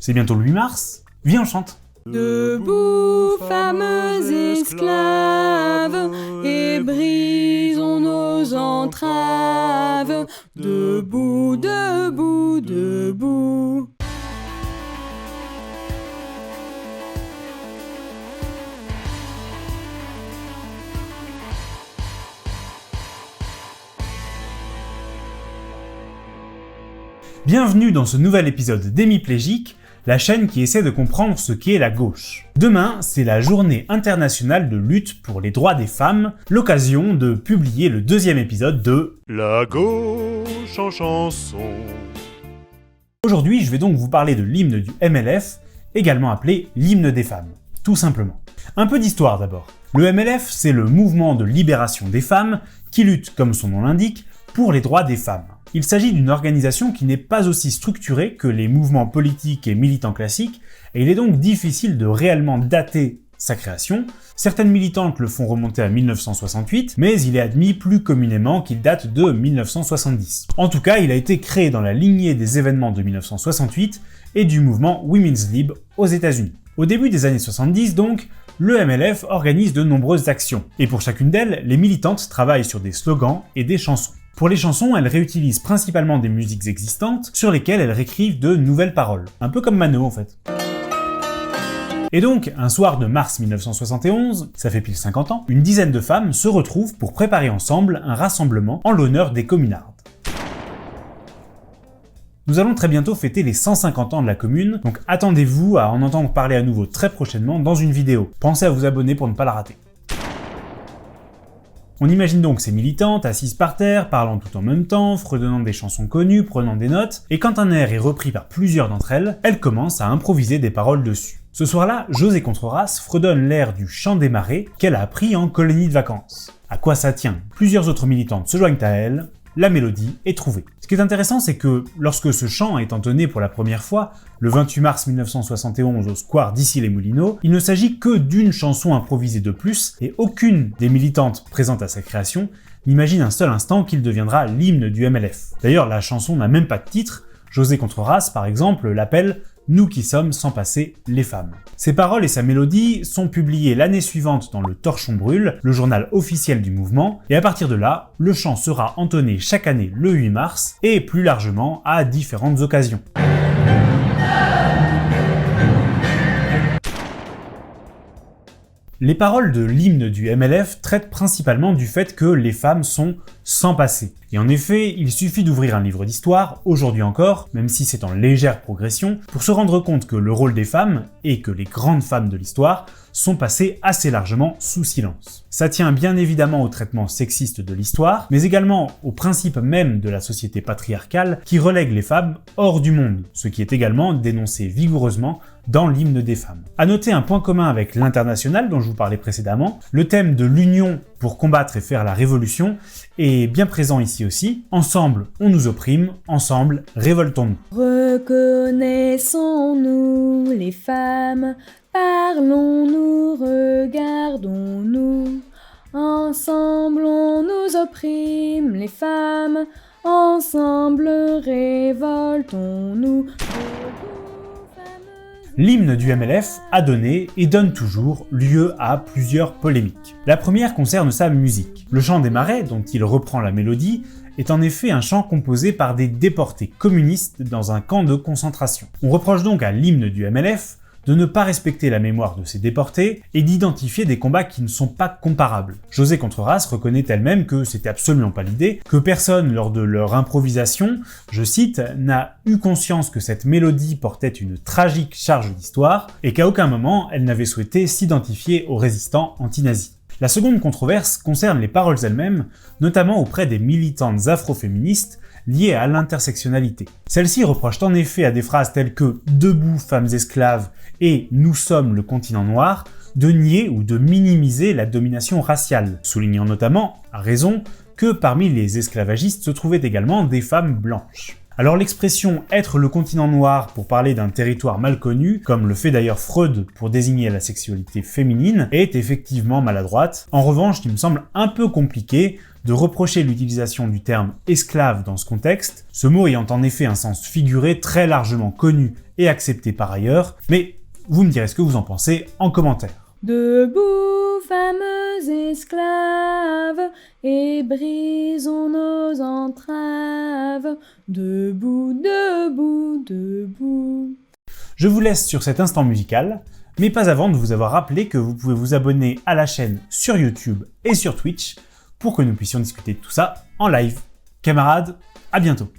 C'est bientôt le 8 mars, viens on chante. Debout, fameux esclaves, et brisons nos entraves. Debout, debout, debout. Bienvenue dans ce nouvel épisode d'Hémiplégique, la chaîne qui essaie de comprendre ce qu'est la gauche. Demain, c'est la journée internationale de lutte pour les droits des femmes, l'occasion de publier le deuxième épisode de La gauche en chanson. Aujourd'hui, je vais donc vous parler de l'hymne du MLF, également appelé l'hymne des femmes, tout simplement. Un peu d'histoire d'abord. Le MLF, c'est le mouvement de libération des femmes qui lutte, comme son nom l'indique, pour les droits des femmes. Il s'agit d'une organisation qui n'est pas aussi structurée que les mouvements politiques et militants classiques, et il est donc difficile de réellement dater sa création. Certaines militantes le font remonter à 1968, mais il est admis plus communément qu'il date de 1970. En tout cas, il a été créé dans la lignée des événements de 1968 et du mouvement Women's Lib aux États-Unis. Au début des années 70 donc, le MLF organise de nombreuses actions, et pour chacune d'elles, les militantes travaillent sur des slogans et des chansons. Pour les chansons, elles réutilisent principalement des musiques existantes sur lesquelles elles réécrivent de nouvelles paroles. Un peu comme Mano en fait. Et donc, un soir de mars 1971, ça fait pile 50 ans, une dizaine de femmes se retrouvent pour préparer ensemble un rassemblement en l'honneur des communardes. Nous allons très bientôt fêter les 150 ans de la commune, donc attendez-vous à en entendre parler à nouveau très prochainement dans une vidéo. Pensez à vous abonner pour ne pas la rater. On imagine donc ces militantes assises par terre, parlant tout en même temps, fredonnant des chansons connues, prenant des notes, et quand un air est repris par plusieurs d'entre elles, elles commencent à improviser des paroles dessus. Ce soir-là, José Contreras fredonne l'air du Chant des Marais qu'elle a appris en colonie de vacances. À quoi ça tient? Plusieurs autres militantes se joignent à elle, la mélodie est trouvée. Ce qui est intéressant, c'est que lorsque ce chant est entonné pour la première fois, le 28 mars 1971 au square d'Issy-les-Moulineaux, il ne s'agit que d'une chanson improvisée de plus, et aucune des militantes présentes à sa création n'imagine un seul instant qu'il deviendra l'hymne du MLF. D'ailleurs, la chanson n'a même pas de titre, José Contreras, par exemple, l'appelle « Nous qui sommes sans passer les femmes ». Ses paroles et sa mélodie sont publiées l'année suivante dans le Torchon Brûle, le journal officiel du mouvement, et à partir de là, le chant sera entonné chaque année le 8 mars, et plus largement à différentes occasions. Les paroles de l'hymne du MLF traitent principalement du fait que les femmes sont sans passé. Et en effet, il suffit d'ouvrir un livre d'histoire, aujourd'hui encore, même si c'est en légère progression, pour se rendre compte que le rôle des femmes, et que les grandes femmes de l'histoire, sont passées assez largement sous silence. Ça tient bien évidemment au traitement sexiste de l'histoire, mais également au principe même de la société patriarcale qui relègue les femmes hors du monde, ce qui est également dénoncé vigoureusement dans l'hymne des femmes. À noter un point commun avec l'Internationale dont je vous parlais précédemment, le thème de l'union pour combattre et faire la révolution est bien présent ici aussi. Ensemble, on nous opprime, ensemble, révoltons-nous. Reconnaissons-nous les femmes, parlons-nous, regardons-nous. Ensemble on nous opprime les femmes, ensemble révoltons-nous. L'hymne du MLF a donné et donne toujours lieu à plusieurs polémiques. La première concerne sa musique. Le Chant des Marais, dont il reprend la mélodie, est en effet un chant composé par des déportés communistes dans un camp de concentration. On reproche donc à l'hymne du MLF de ne pas respecter la mémoire de ces déportés et d'identifier des combats qui ne sont pas comparables. José Contreras reconnaît elle-même que c'était absolument pas l'idée, que personne lors de leur improvisation, je cite, n'a eu conscience que cette mélodie portait une tragique charge d'histoire et qu'à aucun moment elle n'avait souhaité s'identifier aux résistants anti-nazis. La seconde controverse concerne les paroles elles-mêmes, notamment auprès des militantes afroféministes liées à l'intersectionnalité. Celles-ci reprochent en effet à des phrases telles que « Debout, femmes esclaves » et « Nous sommes le continent noir » de nier ou de minimiser la domination raciale, soulignant notamment, à raison, que parmi les esclavagistes se trouvaient également des femmes blanches. Alors l'expression « être le continent noir » pour parler d'un territoire mal connu, comme le fait d'ailleurs Freud pour désigner la sexualité féminine, est effectivement maladroite. En revanche, il me semble un peu compliqué de reprocher l'utilisation du terme « esclave » dans ce contexte, ce mot ayant en effet un sens figuré très largement connu et acceptée par ailleurs, mais vous me direz ce que vous en pensez en commentaire. Debout, fameux esclaves, et brisons nos entraves. Debout, debout, debout. Je vous laisse sur cet instant musical, mais pas avant de vous avoir rappelé que vous pouvez vous abonner à la chaîne sur YouTube et sur Twitch pour que nous puissions discuter de tout ça en live. Camarades, à bientôt!